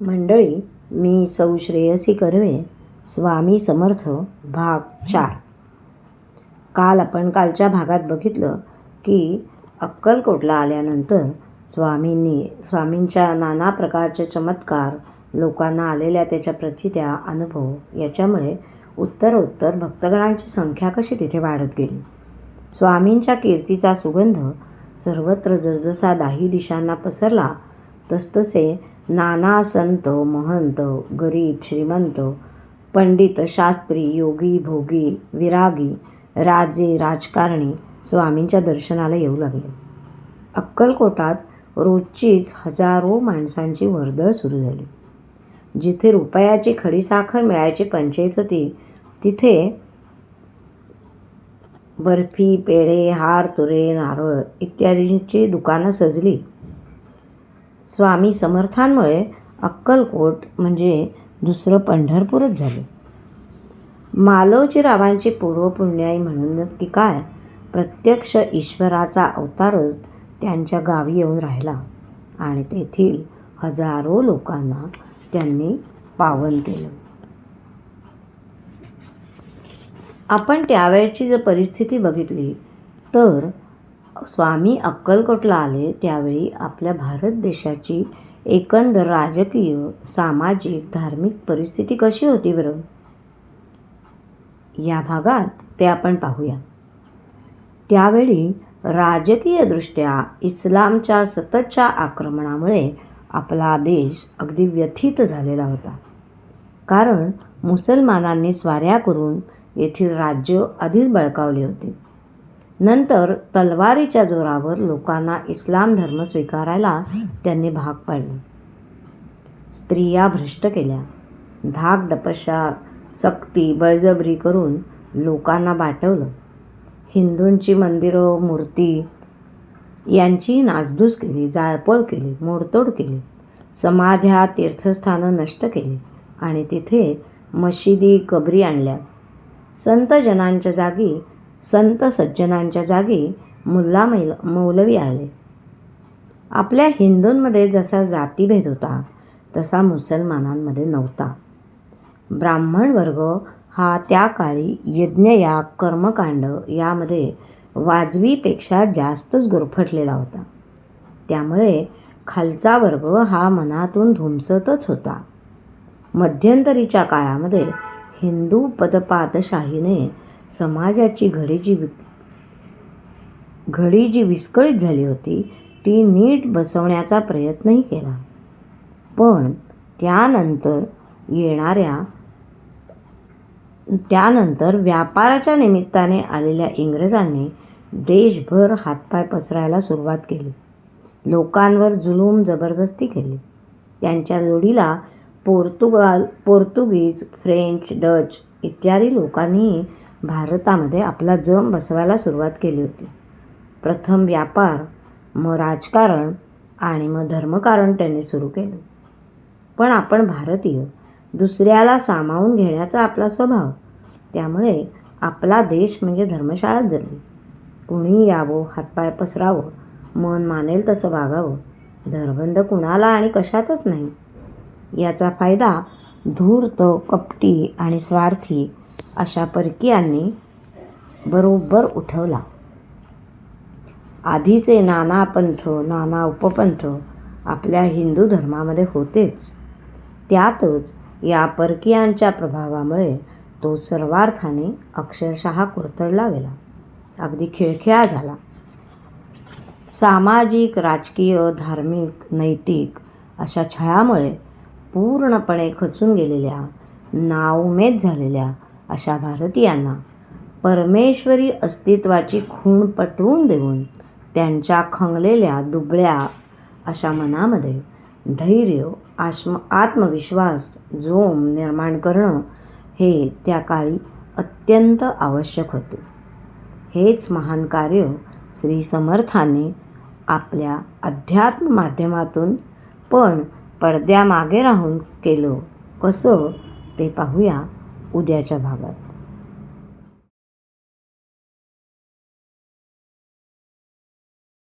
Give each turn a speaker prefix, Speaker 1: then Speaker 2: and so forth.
Speaker 1: मंडळी, मी सौ श्रेयसी कर्वे. स्वामी समर्थ भाग 4. कालच्या भागात बघितलं की अक्कलकोटला आल्यानंतर स्वामींच्या नाना प्रकारचे चमत्कार, लोकांना आलेल्या त्याच्या प्रचित्या, अनुभव याच्यामुळे उत्तरोत्तर भक्तगणांची संख्या कशी तिथे वाढत गेली. स्वामींच्या कीर्तीचा सुगंध सर्वत्र जसजसा दाही दिशांना पसरला तसतसे नाना संत, महंत, गरीब, श्रीमंत, पंडित, शास्त्री, योगी, भोगी, विरागी, राजे, राजकारणी स्वामींच्या दर्शनाला येऊ लागले. अक्कलकोटात रोजचीच हजारो माणसांची वर्दळ सुरू झाली. जिथे रुपयाची खडीसाखर मिळायची पंचायत होती तिथे बर्फी, पेढे, हार, तुरे, नारळ इत्यादींची दुकानं सजली. स्वामी समर्थांमुळे अक्कलकोट म्हणजे दुसरं पंढरपूरच झाले. मालोजीरावांची पूर्वपुण्याई म्हणूनच की काय, प्रत्यक्ष ईश्वराचा अवतारच त्यांच्या गावी येऊन राहिला आणि तेथील हजारो लोकांना त्यांनी पावन केलं. आपण त्यावेळची जर परिस्थिती बघितली तर स्वामी अक्कलकोटला आले त्यावेळी आपल्या भारत देशाची एकंदर राजकीय, सामाजिक, धार्मिक परिस्थिती कशी होती बरं? या भागात ते आपण पाहूया. त्यावेळी राजकीयदृष्ट्या इस्लामच्या सततच्या आक्रमणामुळे आपला देश अगदी व्यथित झालेला होता. कारण मुसलमानांनी स्वाऱ्या करून येथील राज्य आधीच बळकावले होते. नंतर तलवारीच्या जोरावर लोकांना इस्लाम धर्म स्वीकारायला त्यांनी भाग पाडले. स्त्रिया भ्रष्ट केल्या. धाक डपशा, सक्ती, बळजबरी करून लोकांना बाटवलं. हिंदूंची मंदिरं, मूर्ती यांची नासधूस केली, जाळपोळ केली, मोडतोड केली. समाध्या, तीर्थस्थानं नष्ट केली आणि तिथे मशिदी, कबरी आणल्या. संत सज्जनांच्या जागी मुल्ला मौलवी आले. आपल्या हिंदूंमध्ये जसा जातीभेद होता तसा मुसलमानांमध्ये नव्हता. ब्राह्मण वर्ग हा त्या काळी यज्ञयाग, कर्मकांड यामध्ये वाजवीपेक्षा जास्तच गुरफटलेला होता. त्यामुळे खालचा वर्ग हा मनातून धुमसतच होता. मध्यंतरीच्या काळामध्ये हिंदू पदपादशाहीने समाजाची घडी जी विस्कळीत झाली होती ती नीट बसवण्याचा प्रयत्नही केला. पण त्यानंतर व्यापाराच्या निमित्ताने आलेल्या इंग्रजांनी देशभर हातपाय पसरायला सुरुवात केली. लोकांवर जुलूम, जबरदस्ती केली. त्यांच्या जोडीला पोर्तुगीज, फ्रेंच, डच इत्यादी लोकांनीही भारतामध्ये आपला जम बसवायला सुरुवात केली होती. प्रथम व्यापार, मग राजकारण आणि मग धर्मकारण त्यांनी सुरू केलं. पण आपण भारतीय, दुसऱ्याला सामावून घेण्याचा आपला स्वभाव. त्यामुळे आपला देश म्हणजे धर्मशाळाच झाली. कुणीही यावं, हातपाय पसरावं, मन मानेल तसं वागावं, धरबंद कुणाला आणि कशातच नाही. याचा फायदा धूर्त, कपटी आणि स्वार्थी अशा परकीयांनी बरोबर उठवला. आधीचे नाना पंथ, नाना उपपंथ आपल्या हिंदू धर्मामध्ये होतेच. त्यातच या परकीयांच्या प्रभावामुळे तो सर्वार्थाने अक्षरशः कुरतडला गेला, अगदी खिळखिळा झाला. सामाजिक, राजकीय, धार्मिक, नैतिक अशा छळामुळे पूर्णपणे खचून गेलेल्या, नाउमेद झालेल्या अशा भारतीयांना परमेश्वरी अस्तित्वाची खूण पटवून देऊन त्यांच्या खंगलेल्या, दुबळ्या अशा मनामध्ये धैर्य, आत्मविश्वास, जोम निर्माण करणं हे त्या काळी अत्यंत आवश्यक होते. हेच महान कार्य श्री समर्थांनी आपल्या अध्यात्म माध्यमातून पण पडद्यामागे राहून केलं. कसं ते पाहूया उद्याच्या भागात.